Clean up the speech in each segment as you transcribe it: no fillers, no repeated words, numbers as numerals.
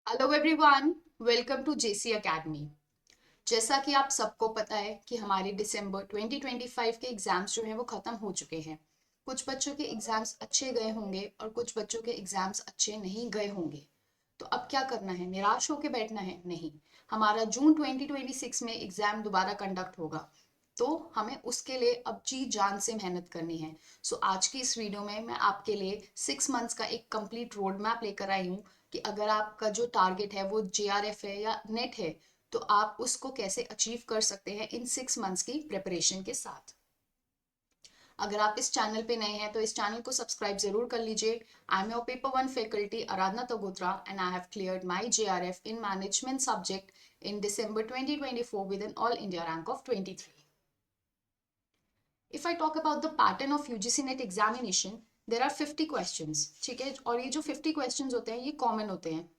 Hello everyone, welcome to JC academy. जैसा कि आप सबको पता है कि हमारे दिसंबर 2025 के एग्जाम्स जो हैं वो ख़त्म हो चुके हैं। कुछ बच्चों के एग्जाम्स अच्छे गए होंगे और कुछ बच्चों के एग्जाम्स अच्छे नहीं गए होंगे। तो अब क्या करना है? निराश होकर बैठना है? नहीं। हमारा जून 2026 में एग्जाम दोबारा कंडक्ट होगा, तो हमें उसके लिए अब जी जान से मेहनत करनी है। सो आज की इस वीडियो में मैं आपके लिए 6 मंथ्स का एक कंप्लीट रोड मैप लेकर आई हूँ कि अगर आपका जो टारगेट है वो जेआरएफ है या नेट है, तो आप उसको कैसे अचीव कर सकते हैं इन 6 मंथ्स की प्रिपरेशन के साथ। अगर आप इस चैनल पे नए हैं तो इस चैनल को सब्सक्राइब जरूर कर लीजिए। I am your paper one faculty Aradhana Tagotra and I have cleared my JRF in management subject in December 2024 with an all India rank of 23। If I talk about the pattern of UGC NET examination, there are 50 questions. ठीक है, और ये जो 50 questions होते हैं ये common होते हैं।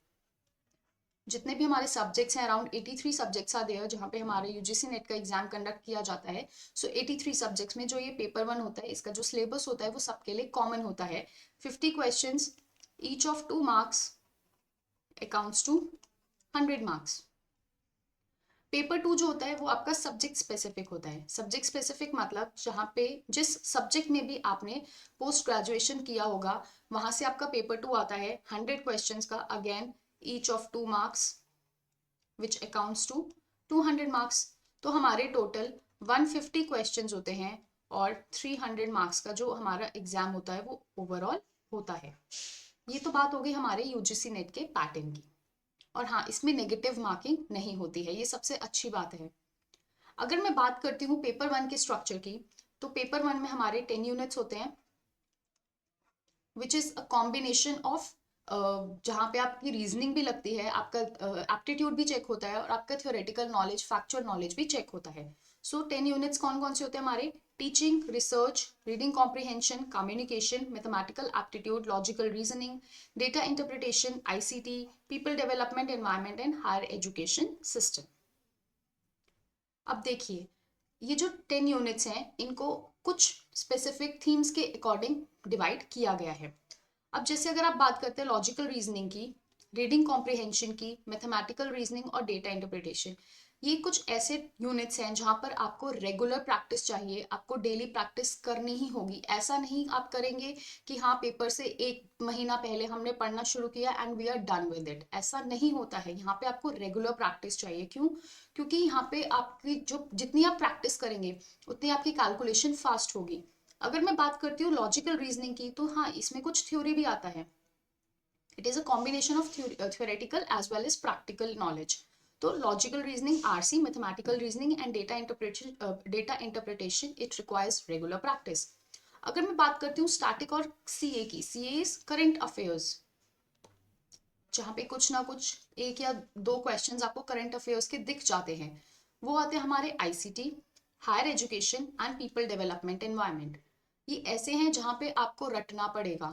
जितने भी हमारे सब्जेक्ट्स हैं, अराउंड 83 सब्जेक्ट्स आर देयर जहाँ पे हमारे यूजीसी नेट का एग्जाम कंडक्ट किया जाता है। सो 83 सब्जेक्ट्स में जो ये पेपर वन होता है, इसका जो सिलेबस होता है वो सबके लिए कॉमन होता है। 50 questions, each of 2 marks, accounts to 100 marks. Paper two जो होता है वो आपका सब्जेक्ट स्पेसिफिक होता है। सब्जेक्ट स्पेसिफिक मतलब जहाँ पे जिस सब्जेक्ट में भी आपने पोस्ट ग्रेजुएशन किया होगा वहां से आपका पेपर टू आता है 100 क्वेश्चंस का, again each of 2 marks which accounts to 200 marks. तो हमारे टोटल 150 क्वेश्चंस होते हैं और 300 मार्क्स का जो हमारा एग्जाम होता है वो ओवरऑल होता है। ये तो बात हो गई हमारे यूजीसी नेट के पैटर्न की। और हाँ, इसमें नेगेटिव मार्किंग नहीं होती है, ये सबसे अच्छी बात है। अगर मैं बात करती हूँ पेपर वन के स्ट्रक्चर की, तो पेपर वन में हमारे 10 यूनिट्स होते हैं, which is a combination of जहाँ पे आपकी रीजनिंग भी लगती है, आपका एप्टीट्यूड भी चेक होता है और आपका थ्योरेटिकल नॉलेज, फैक्चुअल नॉलेज भी चेक होता है। सो 10 यूनिट्स कौन कौन से होते हैं हमारे? Teaching, research, reading comprehension, communication, mathematical aptitude, logical reasoning, data interpretation, ICT, people development, environment and higher education system. अब देखिए, ये जो 10 यूनिट्स हैं इनको कुछ स्पेसिफिक थीम्स के अकॉर्डिंग डिवाइड किया गया है। अब जैसे अगर आप बात करते हैं लॉजिकल रीजनिंग की, रीडिंग कॉम्प्रिहेंशन की, मैथमेटिकल रीजनिंग और डेटा इंटरप्रिटेशन, ये कुछ ऐसे यूनिट्स हैं जहां पर आपको रेगुलर प्रैक्टिस चाहिए, आपको डेली प्रैक्टिस करनी ही होगी। ऐसा नहीं आप करेंगे कि हाँ पेपर से 1 महीना पहले हमने पढ़ना शुरू किया and we are done with it, ऐसा नहीं होता है। यहाँ पे आपको रेगुलर प्रैक्टिस चाहिए। क्यों? क्योंकि यहाँ पे आपकी जो जितनी आप प्रैक्टिस करेंगे उतनी आपकी कैलकुलेशन फास्ट होगी। अगर मैं बात करती हूँ लॉजिकल रीजनिंग की, तो हाँ इसमें कुछ थ्योरी भी आता है। It is a combination of theoretical as well as practical knowledge. तो logical reasoning RC, mathematical reasoning and data interpretation it requires regular practice. अगर मैं बात करती हूँ स्टैटिक और सीए की, सीए इज करंट अफेयर्स, जहाँ पे कुछ ना कुछ 1 या 2 क्वेश्चंस आपको करंट अफेयर्स के दिख जाते हैं। वो आते हैं हमारे ICT, higher education and people development environment. ये ऐसे हैं जहाँ पे आपको रटना पड़ेगा।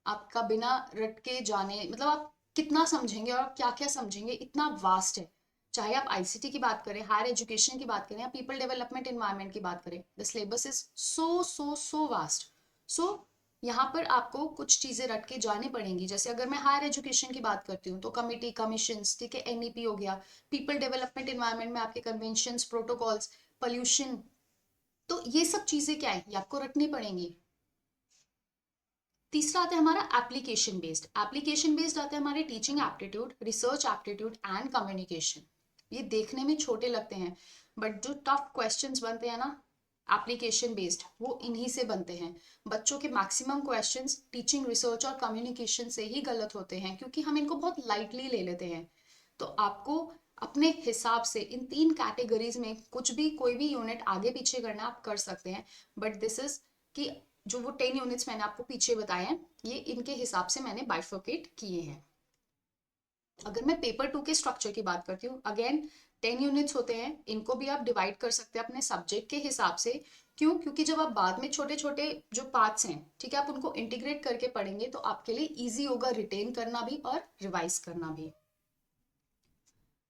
आपका बिना रट के जाने मतलब आप कितना समझेंगे और क्या क्या समझेंगे, इतना वास्ट है। चाहे आप आईसीटी की बात करें, हायर एजुकेशन की बात करें या पीपल डेवलपमेंट एनवायरनमेंट की बात करें, the syllabus is so vast. So यहाँ पर आपको कुछ चीजें रट के जानी पड़ेंगी। जैसे अगर मैं हायर एजुकेशन की बात करती हूँ तो कमिटी, कमीशंस, ठीक है, एनईपी हो गया। पीपल डेवलपमेंट एनवायरनमेंट में आपके कन्वेंशंस, प्रोटोकॉल्स, पोल्यूशन। तो ये सब चीजें क्या है, ये आपको रटनी पड़ेंगी। तीसरा आता है हमारा एप्लीकेशन बेस्ड। एप्लीकेशन बेस्ड आता है हमारे teaching aptitude, research aptitude and communication. ये देखने में छोटे लगते हैं बट जो टफ क्वेश्चंस बनते हैं ना एप्लीकेशन बेस्ड, वो इन्हीं से बनते हैं। बच्चों के मैक्सिमम क्वेश्चंस टीचिंग, रिसर्च और कम्युनिकेशन से ही गलत होते हैं क्योंकि हम इनको बहुत लाइटली ले लेते हैं। तो आपको अपने हिसाब से इन 3 कैटेगरीज में कुछ भी, कोई भी यूनिट आगे पीछे करना आप कर सकते हैं। बट दिस इज कि जो वो 10 यूनिट्स मैंने आपको पीछे बताए हैं, ये इनके हिसाब से मैंने बाइफर्केट किए हैं। अगर मैं पेपर टू के स्ट्रक्चर की बात करती हूँ, अगेन 10 यूनिट्स होते हैं, इनको भी आप डिवाइड कर सकते हैं अपने सब्जेक्ट के हिसाब से। क्यों? क्योंकि जब आप बाद में छोटे छोटे जो पार्ट्स हैं, ठीक है, आप उनको इंटीग्रेट करके पढ़ेंगे तो आपके लिए ईजी होगा रिटेन करना भी और रिवाइज करना भी।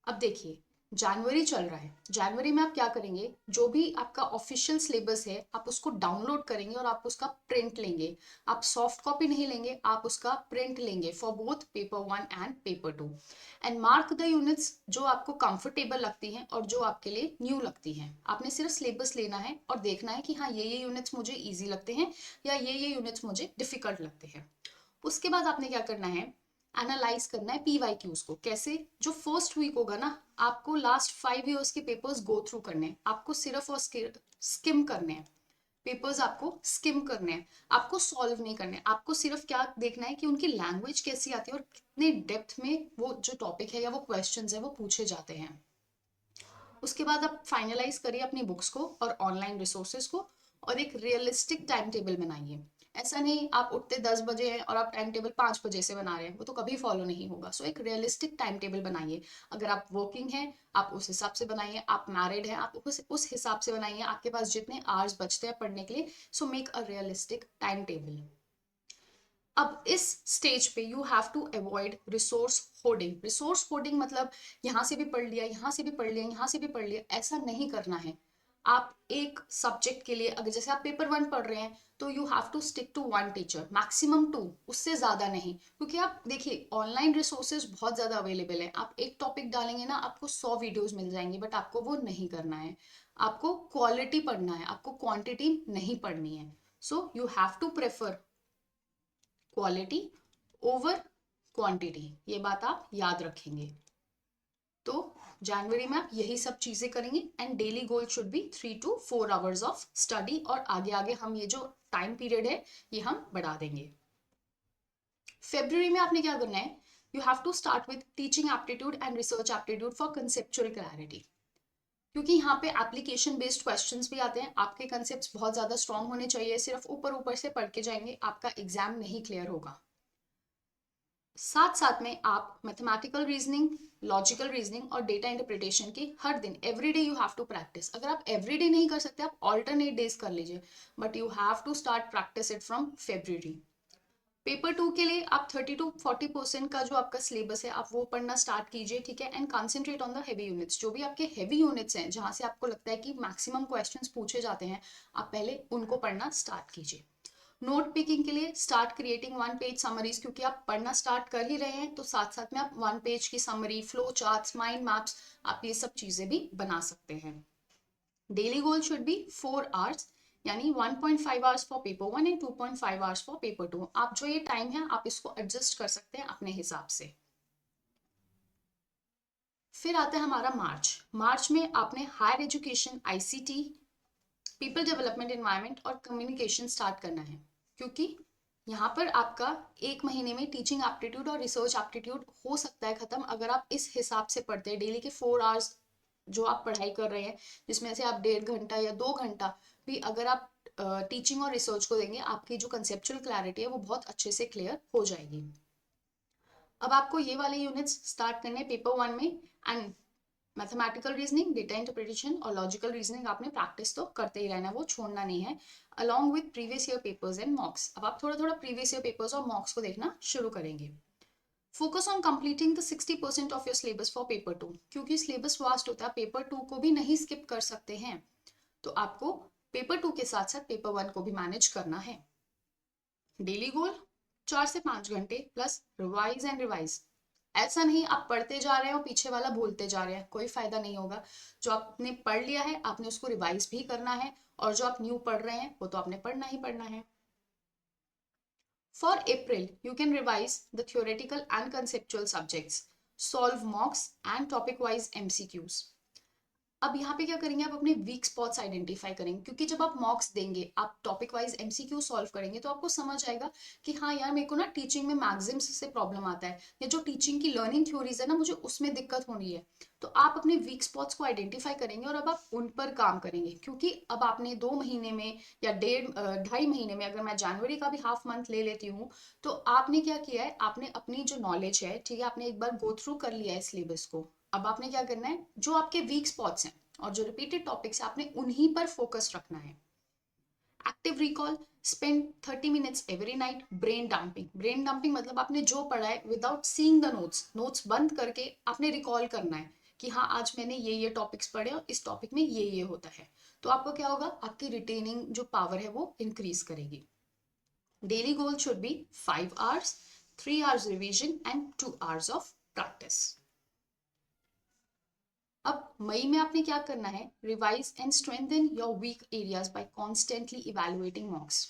अब देखिए, जनवरी चल रहा है, जनवरी में आप क्या करेंगे, जो भी आपका ऑफिशियल सिलेबस है आप उसको डाउनलोड करेंगे और आप उसका प्रिंट लेंगे। आप सॉफ्ट कॉपी नहीं लेंगे, आप उसका प्रिंट लेंगे for both paper 1 and paper 2 and mark the units जो आपको कंफर्टेबल लगती हैं और जो आपके लिए न्यू लगती हैं। आपने सिर्फ सिलेबस लेना है और देखना है कि हाँ ये यूनिट्स मुझे ईजी लगते हैं या ये यूनिट्स मुझे डिफिकल्ट लगते हैं। उसके बाद आपने क्या करना है, एनालाइज करना है PYQs को। कैसे, जो फर्स्ट वीक होगा ना, आपको लास्ट 5 years के पेपर्स गो थ्रू करने हैं, आपको सिर्फ और स्किम करने हैं पेपर्स, आपको स्किम करने हैं, आपको सॉल्व नहीं करने हैं। आपको सिर्फ क्या देखना है कि उनकी लैंग्वेज कैसी आती है और कितने डेप्थ में वो जो टॉपिक है या वो क्वेश्चंस है वो पूछे जाते हैं। उसके बाद आप फाइनलाइज करिए अपनी बुक्स को और ऑनलाइन रिसोर्सेज को और एक रियलिस्टिक टाइम टेबल बनाइए। ऐसा नहीं आप उठते 10 बजे हैं और आप टाइम टेबल 5 बजे से बना रहे हैं, वो तो कभी फॉलो नहीं होगा। सो एक रियलिस्टिक टाइम टेबल बनाइए। अगर आप वर्किंग हैं आप उस हिसाब से बनाइए, आप मैरिड हैं आप उस हिसाब से बनाइए, आपके पास जितने आवर्स बचते हैं पढ़ने के लिए। So make a realistic time table. अब इस स्टेज पे you have to avoid resource hoarding. Resource hoarding मतलब यहाँ से भी पढ़ लिया, यहाँ से भी पढ़ लिया, यहाँ से भी पढ़ लिया, ऐसा नहीं करना है। आप एक सब्जेक्ट के लिए, अगर जैसे आप पेपर 1 पढ़ रहे हैं तो you have to stick to 1 teacher, maximum 2, उससे ज्यादा नहीं। क्योंकि आप देखिए ऑनलाइन रिसोर्सेज बहुत ज्यादा अवेलेबल है, आप एक टॉपिक डालेंगे ना आपको 100 वीडियोस मिल जाएंगी, बट आपको वो नहीं करना है। आपको क्वालिटी पढ़ना है, आपको क्वांटिटी नहीं पढ़नी है। So you have to prefer quality over quantity, ये बात आप याद रखेंगे। तो जनवरी में आप यही सब चीजें करेंगे and daily goal should B 3 to 4 hours of study, और आगे आगे हम ये जो टाइम पीरियड है ये हम बढ़ा देंगे। फेब्रुअरी में आपने क्या करना है, you have to start with teaching aptitude and research aptitude for conceptual clarity. क्योंकि यहाँ पे एप्लीकेशन बेस्ड क्वेश्चंस भी आते हैं, आपके कंसेप्ट्स बहुत ज्यादा स्ट्रांग होने चाहिए। सिर्फ ऊपर ऊपर से पढ़ के जाएंगे आपका एग्जाम नहीं क्लियर होगा। साथ साथ में आप मैथमेटिकल रीजनिंग, लॉजिकल रीजनिंग और डेटा इंटरप्रिटेशन की हर दिन everyday you have to practise. अगर आप एवरीडे नहीं कर सकते आप ऑल्टरनेट डेज कर लीजिए, but you have to start practise it from February. Paper 2 के लिए आप 30 to 40% का जो आपका सिलेबस है आप वो पढ़ना स्टार्ट कीजिए, ठीक है। And concentrate on the heavy units. जो भी आपके हैवी यूनिट्स हैं जहां से आपको लगता है कि मैक्सिमम क्वेश्चंस पूछे जाते हैं, आप पहले उनको पढ़ना स्टार्ट कीजिए। नोट पिकिंग के लिए स्टार्ट क्रिएटिंग 1 पेज समरीज, क्योंकि आप पढ़ना स्टार्ट कर ही रहे हैं तो साथ साथ में आप 1 पेज की summary, flow charts, mind maps, आप ये सब चीजें भी बना सकते हैं। Daily goal should B 4 hours, यानी 1.5 hours for paper 1 and 2.5 hours for paper 2। आप जो ये टाइम है आप इसको एडजस्ट कर सकते हैं अपने हिसाब से। फिर आता है हमारा मार्च। मार्च में आपने higher education, ICT, people development, environment और कम्युनिकेशन स्टार्ट करना है। क्योंकि यहाँ पर आपका 1 महीने में टीचिंग एप्टीट्यूड और रिसर्च एप्टीट्यूड हो सकता है खत्म, अगर आप इस हिसाब से पढ़ते हैं। डेली के 4 आवर्स जो आप पढ़ाई कर रहे हैं, जिसमें से आप 1.5 घंटा या 2 घंटा भी अगर आप टीचिंग और रिसर्च को देंगे, आपकी जो कंसेप्चुअल क्लैरिटी है वो बहुत अच्छे से क्लियर हो जाएगी। अब आपको ये वाले यूनिट्स स्टार्ट करने हैं पेपर 1 में। And mathematical reasoning, data interpretation और लॉजिकल रीजनिंग आपने प्रैक्टिस तो करते ही रहना, वो छोड़ना नहीं है, along with previous year papers and मॉक्स। अब आप थोड़ा थोड़ा प्रीवियस ईयर पेपर्स और मॉक्स को देखना शुरू करेंगे। Focus on completing the 60% of your syllabus for paper 2, क्योंकि सिलेबस वास्ट होता है, पेपर 2 को भी नहीं स्किप कर सकते हैं, तो आपको पेपर 2 के साथ साथ पेपर 1 को भी मैनेज करना है। डेली गोल 4 से 5 घंटे प्लस रिवाइज एंड रिवाइज। ऐसा नहीं आप पढ़ते जा रहे हैं और पीछे वाला भूलते जा रहे हैं, कोई फायदा नहीं होगा। जो आपने पढ़ लिया है आपने उसको रिवाइज भी करना है, और जो आप न्यू पढ़ रहे हैं वो तो आपने पढ़ना ही पढ़ना है। For April you can revise the theoretical and conceptual subjects, solve मॉक्स and topic wise MCQs। अब यहाँ पे क्या करेंगे, आप अपने वीक स्पॉट्स आइडेंटिफाई करेंगे, क्योंकि जब आप मॉक्स देंगे, आप टॉपिक वाइज MCQ सॉल्व करेंगे, तो आपको समझ आएगा कि हाँ यार मेरे को ना टीचिंग में मैक्सिम्स से प्रॉब्लम आता है, या जो टीचिंग की लर्निंग थ्योरीज है ना मुझे उसमें दिक्कत होनी है। तो आप अपने वीक स्पॉट्स को आइडेंटिफाई करेंगे और अब आप उन पर काम करेंगे। क्योंकि अब आपने 2 महीने में या 1.5 महीने में, अगर मैं जनवरी का भी हाफ मंथ ले लेती हूँ, तो आपने क्या किया है, आपने अपनी जो नॉलेज है, ठीक है, आपने एक बार गो थ्रू कर लिया है सिलेबस को। अब आपने क्या करना है, जो आपके वीक स्पॉट्स हैं और जो रिपीटेड टॉपिक्स है आपने उन्हीं पर फोकस रखना है। Active recall, spend 30 minutes every night. Brain dumping, brain dumping मतलब आपने जो पढ़ा है without seeing the notes, notes बंद करके आपने रिकॉल करना है कि हाँ आज मैंने ये टॉपिक्स पढ़े और इस टॉपिक में ये होता है, तो आपको क्या होगा, आपकी रिटेनिंग जो पावर है वो इंक्रीज करेगी। Daily goal should be 5 hours, 3 hours revision and 2 hours of practice. अब मई में आपने क्या करना है, revise and strengthen your weak areas by constantly evaluating mocks.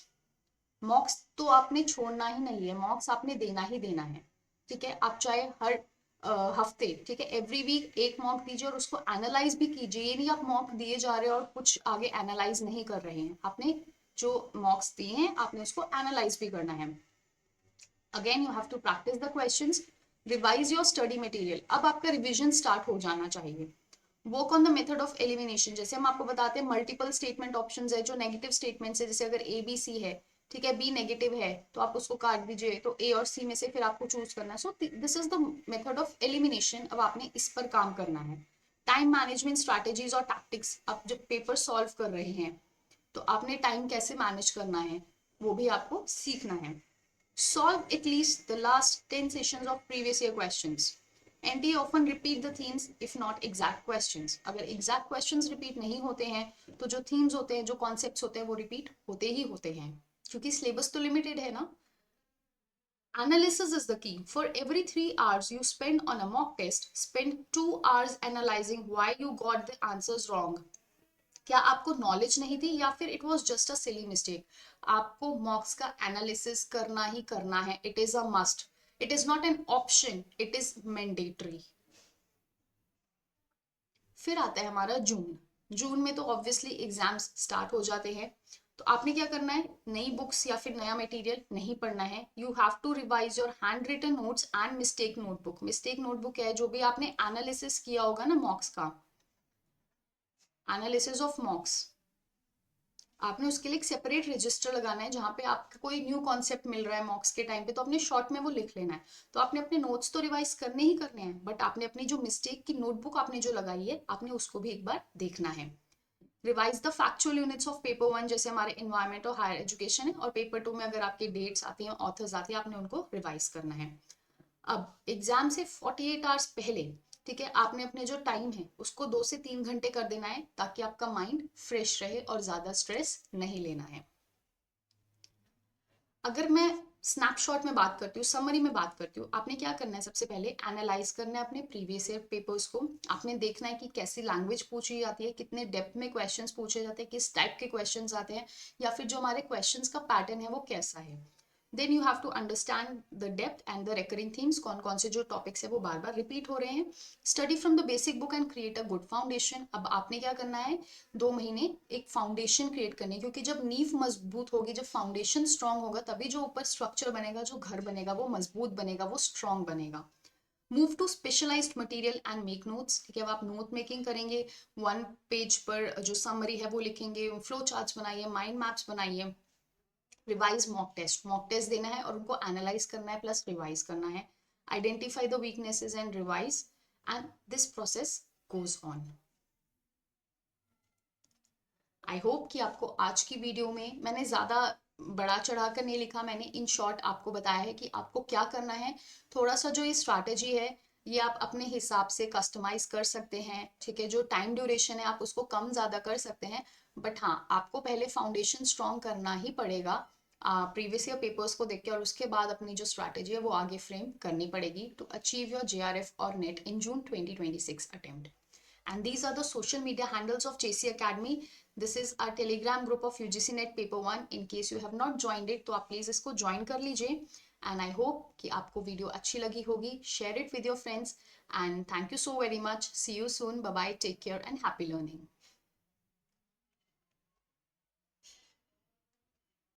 Mocks तो आपने छोड़ना ही नहीं है, मॉक्स आपने देना ही देना है, ठीक है। आप चाहे हर हफ्ते, ठीक है, एवरी वीक एक मॉक दीजिए और उसको एनालाइज भी कीजिए। ये नहीं आप मॉक दिए जा रहे हो और कुछ आगे एनालाइज नहीं कर रहे हैं, आपने जो मॉक्स दिए हैं आपने उसको एनालाइज भी करना है। Again you have to practise the questions, revise your study material. अब आपका रिविजन स्टार्ट हो जाना चाहिए। Work on the method of elimination, जैसे हम आपको बताते हैं मल्टीपल स्टेटमेंट ऑप्शंस है, जो नेगेटिव स्टेटमेंट्स है, जैसे अगर ए बी सी है, ठीक है, बी नेगेटिव है तो आप उसको काट दीजिए, तो ए और सी में से फिर आपको चूज करना है। So this is the method of elimination. अब आपने इस पर काम करना है। टाइम मैनेजमेंट स्ट्रैटेजीज और टैक्टिक्स, आप जब पेपर सॉल्व कर रहे हैं तो आपने टाइम कैसे मैनेज करना है वो भी आपको सीखना है। Solve at least the last 10 sessions of previous year questions. NT often repeat the themes if not exact questions. अगर exact questions repeat नहीं होते हैं तो जो themes होते हैं, जो concepts होते हैं वो repeat होते ही होते हैं, क्योंकि syllabus तो limited है ना। Analysis is the key. For every 3 hours you spend on a mock test, spend 2 hours analyzing why you got the answers wrong. क्या आपको नॉलेज नहीं थी या फिर it was just a silly mistake? आपको मॉक्स का एनालिसिस करना ही करना है, it is a must, it is not an option, it is mandatory. फिर आता है हमारा जून। जून में तो ऑब्वियसली एग्जाम्स स्टार्ट हो जाते हैं, तो आपने क्या करना है, नई बुक्स या फिर नया मटेरियल नहीं पढ़ना है। You have to revise your handwritten notes and mistake notebook. Mistake notebook है जो भी आपने एनालिसिस किया होगा ना मॉक्स का, एनालिसिस ऑफ मॉक्स, आपने उसके लिए एक सेपरेट रजिस्टर लगाना है जहां पे आपको कोई न्यू कॉन्सेप्ट मिल रहा है मॉक्स के टाइम पे, तो अपने शॉर्ट में वो लिख लेना है। तो आपने अपने नोट्स तो रिवाइज करने ही करने हैं, बट आपने अपनी जो मिस्टेक की नोटबुक आपने जो लगाई है आपने उसको भी एक बार देखना है। Revise the factual units of paper 1, जैसे हमारे इन्वायरमेंट और हायर एजुकेशन है, और पेपर 2 में अगर आपकी डेट्स आती हैं, ऑथर्स आती है, आपने उनको रिवाइज करना है। अब एग्जाम से 48 आवर्स पहले, ठीक है, आपने अपने जो टाइम है उसको 2 से 3 घंटे कर देना है, ताकि आपका माइंड फ्रेश रहे और ज्यादा स्ट्रेस नहीं लेना है। अगर मैं स्नैपशॉट में बात करती हूँ, समरी में बात करती हूँ, आपने क्या करना है, सबसे पहले एनालाइज करना है अपने प्रीवियस ईयर पेपर्स को। आपने देखना है कि कैसी लैंग्वेज पूछी जाती है, कितने डेप्थ में क्वेश्चंस पूछे जाते हैं, किस टाइप के क्वेश्चंस आते हैं, या फिर जो हमारे क्वेश्चंस का पैटर्न है वो कैसा है। Then you have to understand the depth and the recurring themes, कौन कौन से जो टॉपिक्स है वो बार बार रिपीट हो रहे हैं। Study from the basic book and create a good foundation. अब आपने क्या करना है, 2 महीने एक फाउंडेशन क्रिएट करनी है, क्योंकि जब नींव मजबूत होगी, जब फाउंडेशन स्ट्रांग होगा, तभी जो ऊपर स्ट्रक्चर बनेगा, जो घर बनेगा वो मजबूत बनेगा, वो स्ट्रांग बनेगा। Move to specialised material and make notes, ठीक है, अब आप नोट मेकिंग करेंगे, 1 पेज पर जो समरी है वो लिखेंगे, फ्लो चार्ट्स बनाइए, माइंड मैप्स बनाइए। रिवाइज मॉक टेस्ट देना है और उनको एनालाइज करना है प्लस रिवाइज करना है। Identify the weaknesses and revise, and this process goes on. I hope कि आपको आज की वीडियो में मैंने ज़्यादा बड़ा चढ़ा कर नहीं लिखा, मैंने इन शॉर्ट आपको बताया है कि आपको क्या करना है। थोड़ा सा जो ये स्ट्रैटेजी है ये आप अपने हिसाब से कस्टमाइज कर सकते हैं, ठीक है, जो टाइम ड्यूरेशन है आप उसको कम ज़्यादा कर सकते हैं, बट हाँ आपको पहले फाउंडेशन स्ट्रॉन्ग करना ही पड़ेगा प्रीवियस ईयर पेपर्स को देख के, और उसके बाद अपनी जो स्ट्रैटेजी है वो आगे फ्रेम करनी पड़ेगी टू अचीव योर JRF और net in June 2026 attempt. And these are the social media handles of JC Academy. This is our telegram group of UGC Net paper 1. In case you have not joined it, तो आप please इसको join कर लीजिए। And I hope कि आपको video अच्छी लगी होगी। Share it with your friends and thank you so very much. See you soon, bye bye, take care and happy learning.